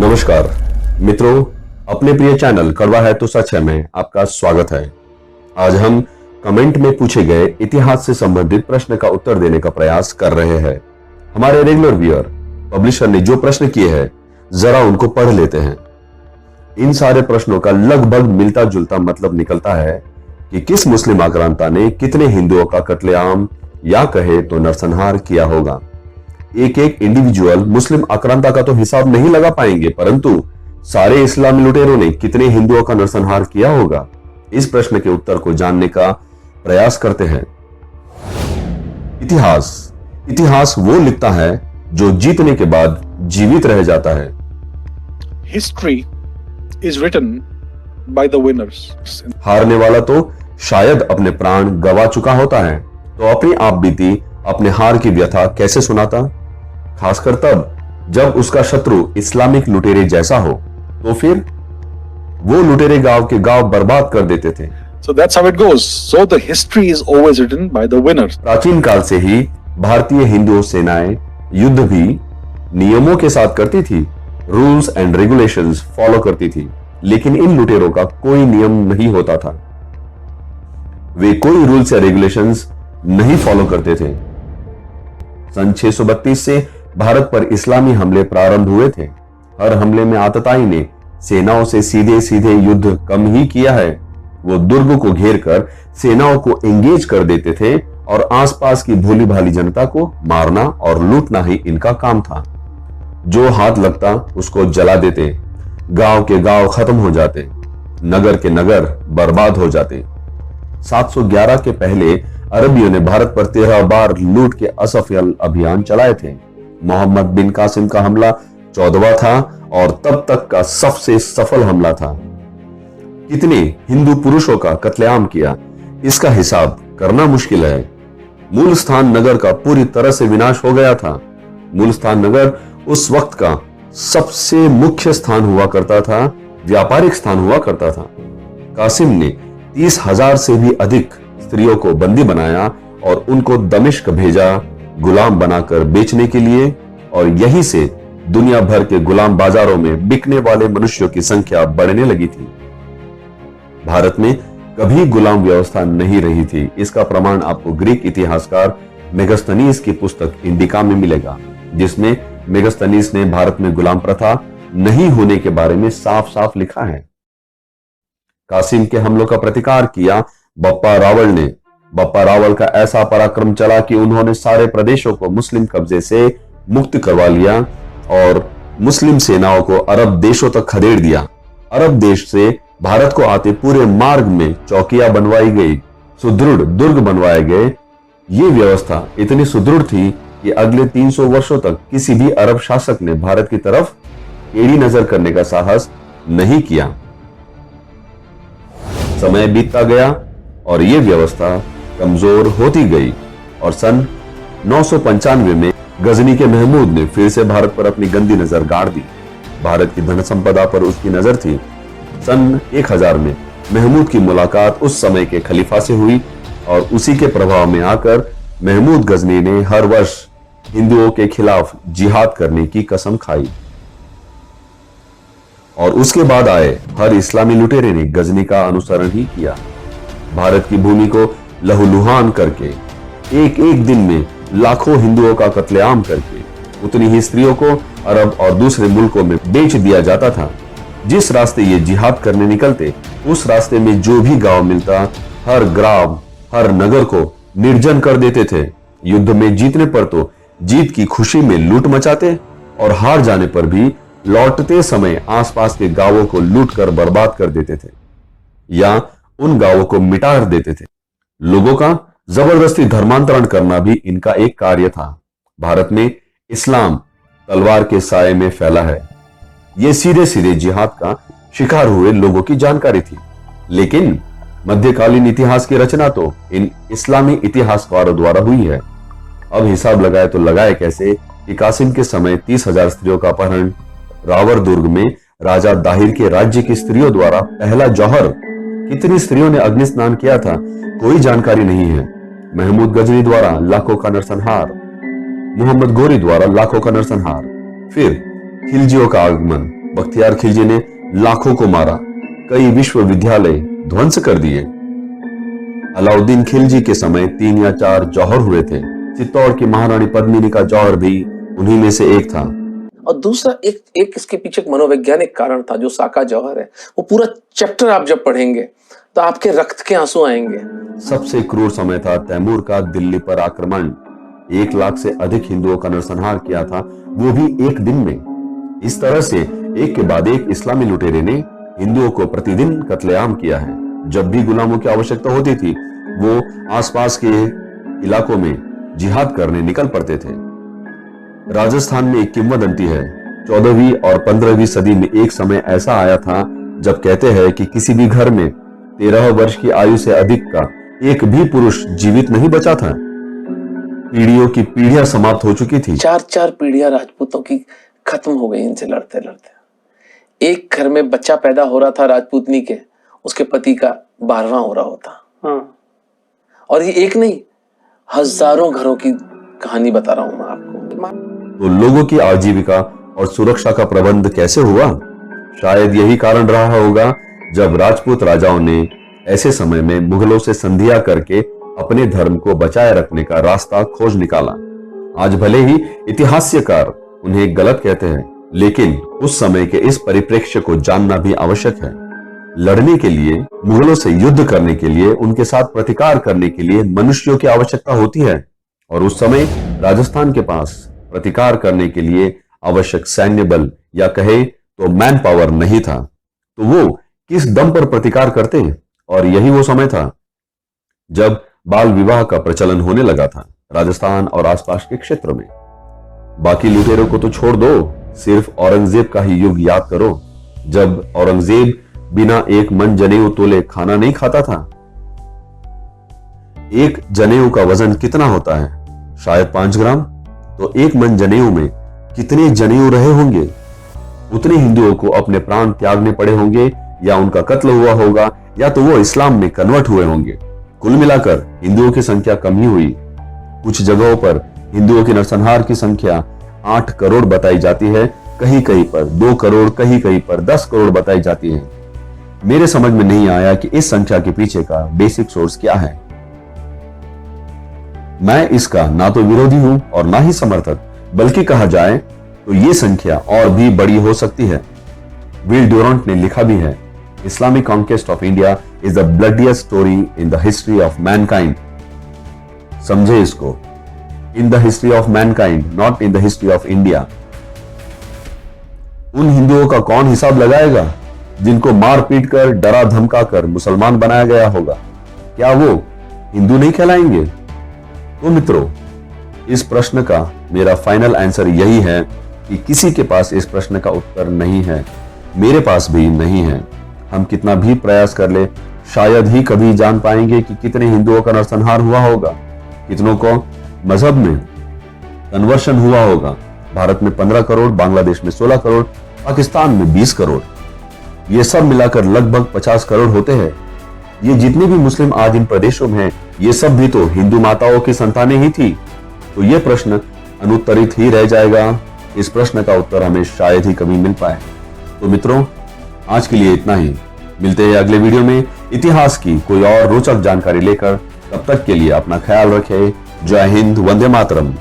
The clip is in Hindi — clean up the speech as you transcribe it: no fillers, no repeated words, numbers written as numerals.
नमस्कार मित्रों, अपने प्रिय चैनल कड़वा है तो सच है में आपका स्वागत है। आज हम कमेंट में पूछे गए इतिहास से संबंधित प्रश्न का उत्तर देने का प्रयास कर रहे हैं। हमारे रेगुलर व्यूअर पब्लिशर ने जो प्रश्न किए हैं जरा उनको पढ़ लेते हैं। इन सारे प्रश्नों का लगभग मिलता जुलता मतलब निकलता है कि किस मुस्लिम आक्रांता ने कितने हिंदुओं का कत्लेआम या कहे तो नरसंहार किया होगा। एक एक इंडिविजुअल मुस्लिम आक्रांता का तो हिसाब नहीं लगा पाएंगे, परंतु सारे इस्लामी लुटेरों ने कितने हिंदुओं का नरसंहार किया होगा, इस प्रश्न के उत्तर को जानने का प्रयास करते हैं। इतिहास वो लिखता है जो जीतने के बाद जीवित रह जाता है। History is written by the winners. हारने वाला तो शायद अपने प्राण गवा चुका होता है, तो अपनी आप बीती अपने हार की व्यथा कैसे सुनाता, खासकर तब जब उसका शत्रु इस्लामिक लुटेरे जैसा हो। तो फिर वो लुटेरे गांव के गांव बर्बाद कर देते थे। So that's how it goes. So the history is always written by the winners. प्राचीन काल से ही भारतीय हिंदू सेनाएं युद्ध भी नियमों के साथ करती थी, रूल्स एंड रेगुलेशंस फॉलो करती थी, लेकिन इन लुटेरों का कोई नियम नहीं होता था। वे कोई रूल्स या रेगुलेशंस नहीं फॉलो करते थे। सन 632 से भारत पर इस्लामी हमले प्रारंभ हुए थे। हर हमले में आतताई ने सेनाओं से सीधे सीधे युद्ध कम ही किया है। वो दुर्ग को घेर कर सेनाओं को एंगेज कर देते थे और आसपास की भोली भाली जनता को मारना और लूटना ही इनका काम था। जो हाथ लगता उसको जला देते, गांव के गांव खत्म हो जाते, नगर के नगर बर्बाद हो जाते। 711 के पहले अरबियों ने भारत पर 13 बार लूट के असफल अभियान चलाए थे। मोहम्मद बिन कासिम का हमला 14वां था और तब तक का सबसे सफल हमला था। कितने हिंदू पुरुषों का कत्लेआम किया, इसका हिसाब करना मुश्किल है। मूलस्थान नगर का पूरी तरह से विनाश हो गया था। मूलस्थान नगर उस वक्त का सबसे मुख्य स्थान हुआ करता था, व्यापारिक स्थान हुआ करता था। कासिम ने 30,000 से भी अधिक स्त्रियों को बंदी बनाया और उनको दमिश्क भेजा गुलाम बनाकर बेचने के लिए, और यहीं से दुनिया भर के गुलाम बाजारों में बिकने वाले मनुष्यों की संख्या बढ़ने लगी थी। भारत में कभी गुलाम व्यवस्था नहीं रही थी। इसका प्रमाण आपको ग्रीक इतिहासकार मेगास्थनीज की पुस्तक इंडिका में मिलेगा, जिसमें मेगास्थनीज ने भारत में गुलाम प्रथा नहीं होने के बारे में साफ साफ लिखा है। कासिम के हमलों का प्रतिकार किया बप्पा रावल ने। बप्पा रावल का ऐसा पराक्रम चला कि उन्होंने सारे प्रदेशों को मुस्लिम कब्जे से मुक्त करवा लिया और मुस्लिम सेनाओं को अरब देशों तक खदेड़ दिया। अरब देश से भारत को आते पूरे मार्ग में चौकियां बनवाई गई, सुदृढ़ दुर्ग बनवाए गए। ये व्यवस्था इतनी सुदृढ़ थी कि अगले 300 वर्षों तक किसी भी अरब शासक ने भारत की तरफ टेढ़ी नजर करने का साहस नहीं किया। समय बीतता गया और यह व्यवस्था कमजोर होती गई और सन 995 में गजनी के महमूद ने फिर से भारत पर अपनी गंदी नजर गाड़ दी। भारत की धन संपदा पर उसकी नजर थी। सन 1000 में महमूद की मुलाकात उस समय के खलीफा से हुई और उसी के प्रभाव में आकर महमूद गजनी ने हर वर्ष हिंदुओं के खिलाफ जिहाद करने की कसम खाई। और उसके बाद आए हर इस्लामी लुटेरे ने गजनी का अनुसरण ही किया। भारत की भूमि को लहूलुहान करके एक एक दिन में लाखों हिंदुओं का कत्लेआम करके उतनी ही स्त्रियों को अरब और दूसरे मुल्कों में बेच दिया जाता था। जिस रास्ते ये जिहाद करने निकलते, उस रास्ते में जो भी गांव मिलता, हर ग्राम हर नगर को निर्जन कर देते थे। युद्ध में जीतने पर तो जीत की खुशी में लूट मचाते और हार जाने पर भी लौटते समय आसपास के गांवों को लूट कर बर्बाद कर देते थे या उन गांवों को मिटा देते थे। लोगों का जबरदस्ती धर्मांतरण करना भी इनका एक कार्य था। भारत में इस्लाम तलवार के साये में फैला है, ये सीधे सीधे जिहाद का शिकार हुए लोगों की जानकारी थी। लेकिन मध्यकालीन इतिहास की रचना तो इन इस्लामी इतिहासकारों द्वारा हुई है। अब हिसाब लगाए तो लगाए कैसे कि कासिम के समय 30,000 स्त्रियों का अपहरण, रावर दुर्ग में राजा दाहिर के राज्य की स्त्रियों द्वारा पहला जौहर, कितनी स्त्रियों ने अग्नि स्नान किया था कोई जानकारी नहीं है। महमूद गजनी द्वारा लाखों का नरसंहार, मोहम्मद गोरी द्वारा लाखों का नरसंहार, फिर खिलजियों का आगमन, बख्तियार खिलजी ने लाखों को मारा, कई विश्वविद्यालय ध्वंस कर दिए। अलाउद्दीन खिलजी के समय 3 या 4 जौहर हुए थे। चित्तौड़ की महारानी पद्मिनी का जौहर भी उन्हीं में से एक था। और दूसरा एक इसके पीछे एक मनोवैज्ञानिक कारण था, जो साका जौहर है, वो पूरा चैप्टर आप जब पढ़ेंगे तो आपके रक्त के आंसू आएंगे। सबसे क्रूर समय था तैमूर का दिल्ली पर आक्रमण। 1 लाख से अधिक हिंदुओं का नरसंहार किया था, वो भी एक दिन में। इस तरह से एक के बाद एक इस्लामी लुटेरे ने हिंदुओं को प्रतिदिन कत्लेआम किया है। जब भी गुलामों की आवश्यकता होती थी, वो आसपास के इलाकों में जिहाद करने निकल पड़ते थे। राजस्थान में एक किंवदंती है, 14वीं और 15वीं सदी में एक समय ऐसा आया था जब कहते हैं कि किसी भी घर में 13 वर्ष की आयु से अधिक का एक भी पुरुष जीवित नहीं बचा था। पीढ़ियों की पीढ़ियां समाप्त हो चुकी थी। 4 पीढ़ियां राजपूतों की खत्म हो गई इनसे लड़ते लड़ते। एक घर में बच्चा पैदा हो रहा था राजपूतनी के, उसके पति का 12वां हो रहा होता। और ये एक नहीं, हजारों घरों की कहानी बता रहा हूं मैं आपको। तो लोगों की आजीविका और सुरक्षा का प्रबंध कैसे हुआ? शायद यही कारण रहा होगा जब राजपूत राजाओं ने ऐसे समय में मुगलों से संधियां करके अपने धर्म को बचाए रखने का रास्ता खोज निकाला। आज भले ही इतिहासकार उन्हें गलत कहते हैं, लेकिन उस समय के इस परिप्रेक्ष्य को जानना भी आवश्यक है। लड़ने के लिए, मुगलों से युद्ध करने के लिए, उनके साथ प्रतिकार करने के लिए मनुष्यों की आवश्यकता होती है, और उस समय राजस्थान के पास प्रतिकार करने के लिए आवश्यक सैन्य बल या कहे तो मैन पावर नहीं था। तो वो किस दम पर प्रतिकार करते? और यही वो समय था जब बाल विवाह का प्रचलन होने लगा था राजस्थान और आसपास के क्षेत्र में। बाकी लुटेरों को तो छोड़ दो, सिर्फ औरंगजेब का ही युग याद करो, जब औरंगजेब बिना एक मन जनेऊ तोले खाना नहीं खाता था। एक जनेऊ का वजन कितना होता है? शायद 5 ग्राम। तो एक मन जनेऊ में कितने जनेऊ रहे होंगे? उतने हिंदुओं को अपने प्राण त्यागने पड़े होंगे, या उनका कत्ल हुआ होगा, या तो वो इस्लाम में कन्वर्ट हुए होंगे। कुल मिलाकर हिंदुओं की संख्या कम ही हुई। कुछ जगहों पर हिंदुओं के नरसंहार की संख्या 8 करोड़ बताई जाती है, कहीं कहीं पर 2 करोड़, कहीं कहीं पर 10 करोड़ बताई जाती है। मेरे समझ में नहीं आया कि इस संख्या के पीछे का बेसिक सोर्स क्या है। मैं इसका ना तो विरोधी हूं और ना ही समर्थक, बल्कि कहा जाए तो ये संख्या और भी बड़ी हो सकती है। विल ड्यूरांट ने लिखा भी है, Islamic conquest of India is the bloodiest story in the history of mankind. समझे इसको, in the history of mankind, not in the history of India. उन हिंदुओं का कौन हिसाब लगाएगा जिनको मार पीट कर, डरा धमका कर मुसलमान बनाया गया होगा? क्या वो हिंदू नहीं कहलाएंगे? तो मित्रों, इस प्रश्न का मेरा फाइनल आंसर यही है कि किसी के पास इस प्रश्न का उत्तर नहीं है, मेरे पास भी नहीं है। हम कितना भी प्रयास कर ले, शायद ही कभी जान पाएंगे कि कितने हिंदुओं का नरसंहार हुआ होगा, कितनों को मजहब में कन्वर्शन हुआ होगा। भारत में 15 करोड़, बांग्लादेश में 16 करोड़, पाकिस्तान में 20 करोड़, ये सब मिलाकर लगभग 50 करोड़ होते हैं। ये जितने भी मुस्लिम आज इन प्रदेशों में हैं, ये सब भी तो हिंदू माताओं की संतानें ही थी। तो ये प्रश्न अनुत्तरित ही रह जाएगा। इस प्रश्न का उत्तर हमें शायद ही कभी मिल पाए। तो मित्रों, आज के लिए इतना ही। मिलते हैं अगले वीडियो में इतिहास की कोई और रोचक जानकारी लेकर। तब तक के लिए अपना ख्याल रखें। जय हिंद, वंदे मातरम।